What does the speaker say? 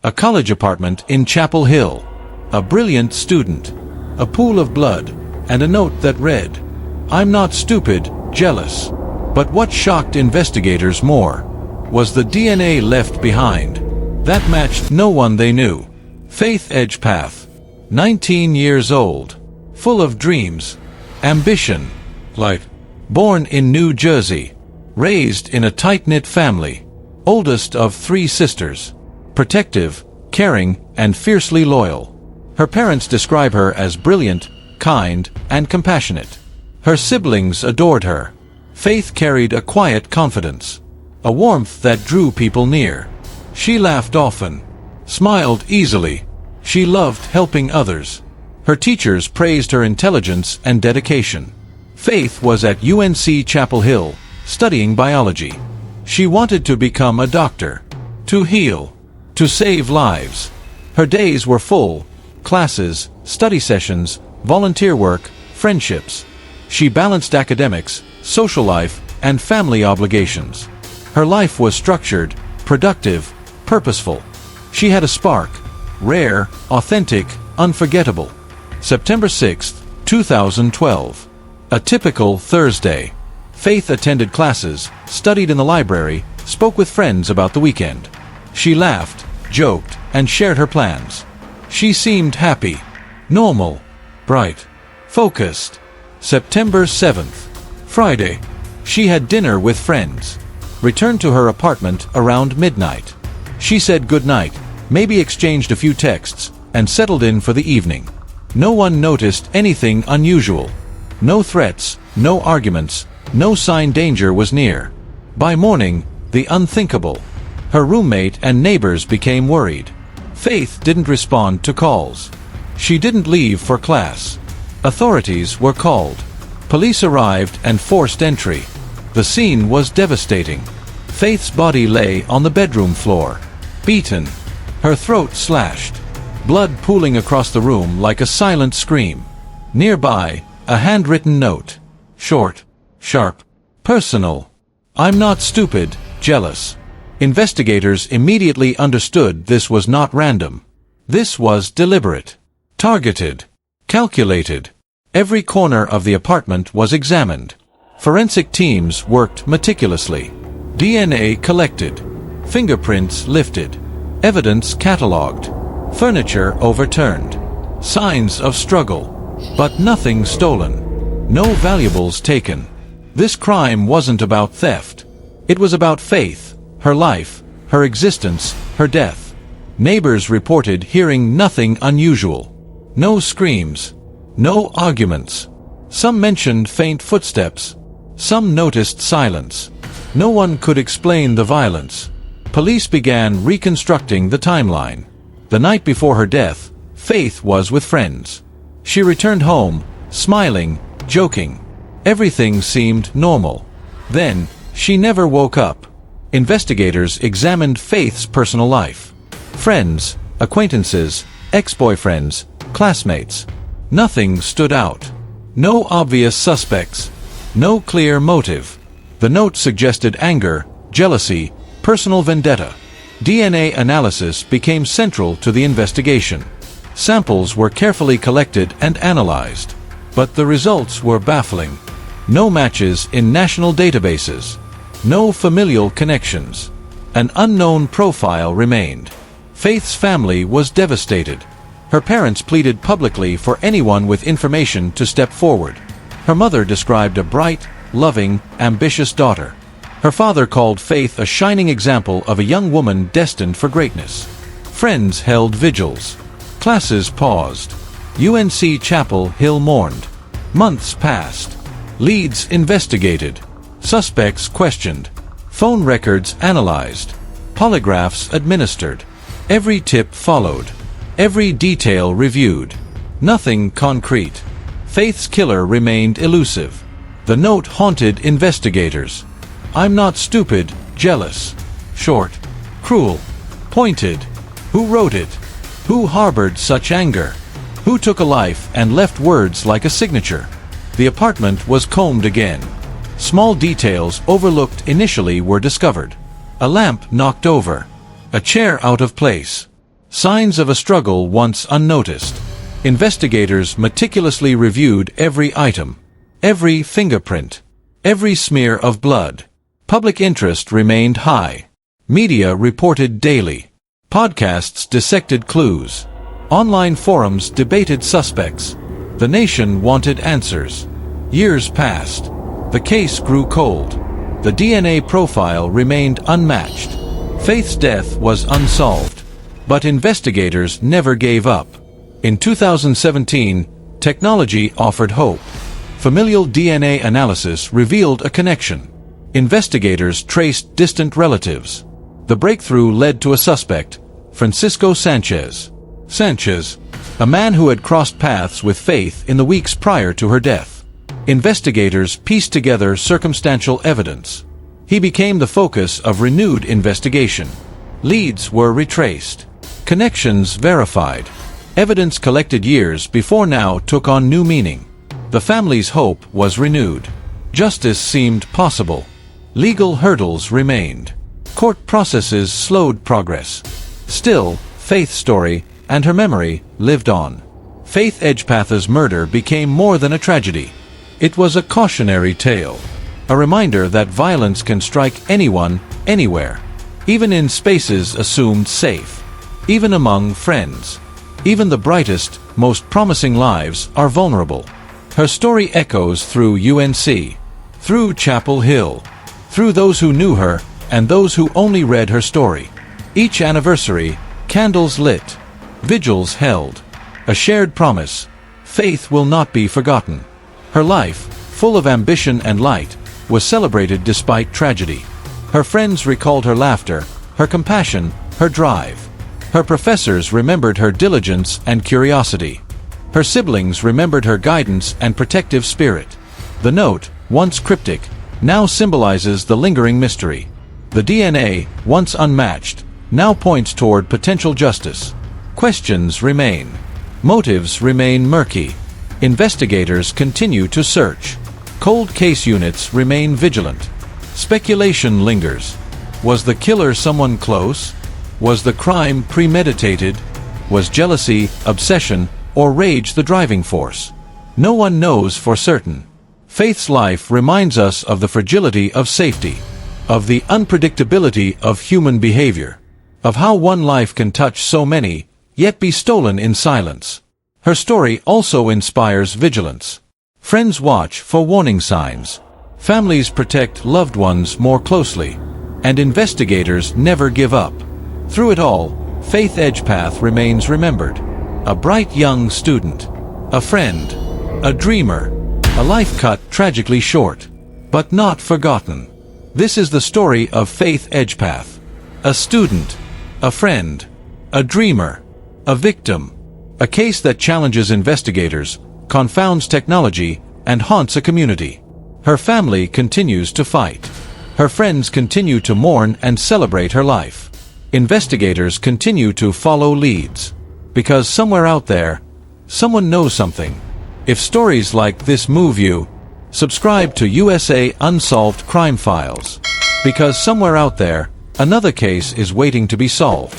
A college apartment in Chapel Hill. A brilliant student. A pool of blood. And a note that read, "I'm not stupid, jealous." But what shocked investigators more was the DNA left behind. That matched no one they knew. Faith Edgepath, 19 years old, full of dreams, ambition, light. Born in New Jersey, raised in a tight-knit family, oldest of 3 sisters, protective, caring, and fiercely loyal. Her parents describe her as brilliant, kind, and compassionate. Her siblings adored her. Faith carried a quiet confidence, a warmth that drew people near. She laughed often, smiled easily. She loved helping others. Her teachers praised her intelligence and dedication. Faith was at UNC Chapel Hill, studying biology. She wanted to become a doctor, to heal, to save lives. Her days were full: classes, study sessions, volunteer work, friendships. She balanced academics, social life, and family obligations. Her life was structured, productive, purposeful. She had a spark, rare, authentic, unforgettable. September 6, 2012. A typical Thursday. Faith attended classes, studied in the library, spoke with friends about the weekend. She laughed, joked, and shared her plans. She seemed happy, normal, bright, focused. September 7th. Friday. She had dinner with friends. Returned to her apartment around midnight. She said goodnight, maybe exchanged a few texts, and settled in for the evening. No one noticed anything unusual. No threats, no arguments, no sign danger was near. By morning, the unthinkable. Her roommate and neighbors became worried. Faith didn't respond to calls. She didn't leave for class. Authorities were called. Police arrived and forced entry. The scene was devastating. Faith's body lay on the bedroom floor, beaten, her throat slashed, blood pooling across the room like a silent scream. Nearby, a handwritten note. Short, sharp, personal. "I'm not stupid, jealous." Investigators immediately understood this was not random. This was deliberate, targeted, calculated. Every corner of the apartment was examined. Forensic teams worked meticulously. DNA collected. Fingerprints lifted. Evidence catalogued. Furniture overturned. Signs of struggle. But nothing stolen. No valuables taken. This crime wasn't about theft. It was about Faith, her life, her existence, her death. Neighbors reported hearing nothing unusual. No screams. No arguments. Some mentioned faint footsteps. Some noticed silence. No one could explain the violence. Police began reconstructing the timeline. The night before her death, Faith was with friends. She returned home, smiling, joking. Everything seemed normal. Then, she never woke up. Investigators examined Faith's personal life. Friends, acquaintances, ex-boyfriends, classmates. Nothing stood out. No obvious suspects. No clear motive. The note suggested anger, jealousy, personal vendetta. DNA analysis became central to the investigation. Samples were carefully collected and analyzed. But the results were baffling. No matches in national databases. No familial connections. An unknown profile remained. Faith's family was devastated. Her parents pleaded publicly for anyone with information to step forward. Her mother described a bright, loving, ambitious daughter. Her father called Faith a shining example of a young woman destined for greatness. Friends held vigils. Classes paused. UNC Chapel Hill mourned. Months passed. Leads investigated. Suspects questioned. Phone records analyzed. Polygraphs administered. Every tip followed. Every detail reviewed. Nothing concrete. Faith's killer remained elusive. The note haunted investigators. "I'm not stupid, jealous." Short, cruel, pointed. Who wrote it? Who harbored such anger? Who took a life and left words like a signature? The apartment was combed again. Small details overlooked initially were discovered. A lamp knocked over. A chair out of place. Signs of a struggle once unnoticed. Investigators meticulously reviewed every item, every fingerprint, every smear of blood. Public interest remained high. Media reported daily. Podcasts dissected clues. Online forums debated suspects. The nation wanted answers. Years passed. The case grew cold. The DNA profile remained unmatched. Faith's death was unsolved. But investigators never gave up. In 2017, technology offered hope. Familial DNA analysis revealed a connection. Investigators traced distant relatives. The breakthrough led to a suspect, Francisco Sanchez. Sanchez, a man who had crossed paths with Faith in the weeks prior to her death. Investigators pieced together circumstantial evidence. He became the focus of renewed investigation. Leads were retraced. Connections verified. Evidence collected years before now took on new meaning. The family's hope was renewed. Justice seemed possible. Legal hurdles remained. Court processes slowed progress. Still, Faith's story and her memory lived on. Faith Edgepath's murder became more than a tragedy. It was a cautionary tale. A reminder that violence can strike anyone, anywhere. Even in spaces assumed safe. Even among friends. Even the brightest, most promising lives are vulnerable. Her story echoes through UNC, through Chapel Hill, through those who knew her and those who only read her story. Each anniversary, candles lit, vigils held, a shared promise. Faith will not be forgotten. Her life, full of ambition and light, was celebrated despite tragedy. Her friends recalled her laughter, her compassion, her drive. Her professors remembered her diligence and curiosity. Her siblings remembered her guidance and protective spirit. The note, once cryptic, now symbolizes the lingering mystery. The DNA, once unmatched, now points toward potential justice. Questions remain. Motives remain murky. Investigators continue to search. Cold case units remain vigilant. Speculation lingers. Was the killer someone close? Was the crime premeditated? Was jealousy, obsession, or rage the driving force? No one knows for certain. Faith's life reminds us of the fragility of safety, of the unpredictability of human behavior, of how one life can touch so many, yet be stolen in silence. Her story also inspires vigilance. Friends watch for warning signs. Families protect loved ones more closely. And investigators never give up. Through it all, Faith Edgepath remains remembered. A bright young student. A friend. A dreamer. A life cut tragically short. But not forgotten. This is the story of Faith Edgepath. A student. A friend. A dreamer. A victim. A case that challenges investigators, confounds technology, and haunts a community. Her family continues to fight. Her friends continue to mourn and celebrate her life. Investigators continue to follow leads. Because somewhere out there, someone knows something. If stories like this move you, subscribe to USA Unsolved Crime Files. Because somewhere out there, another case is waiting to be solved.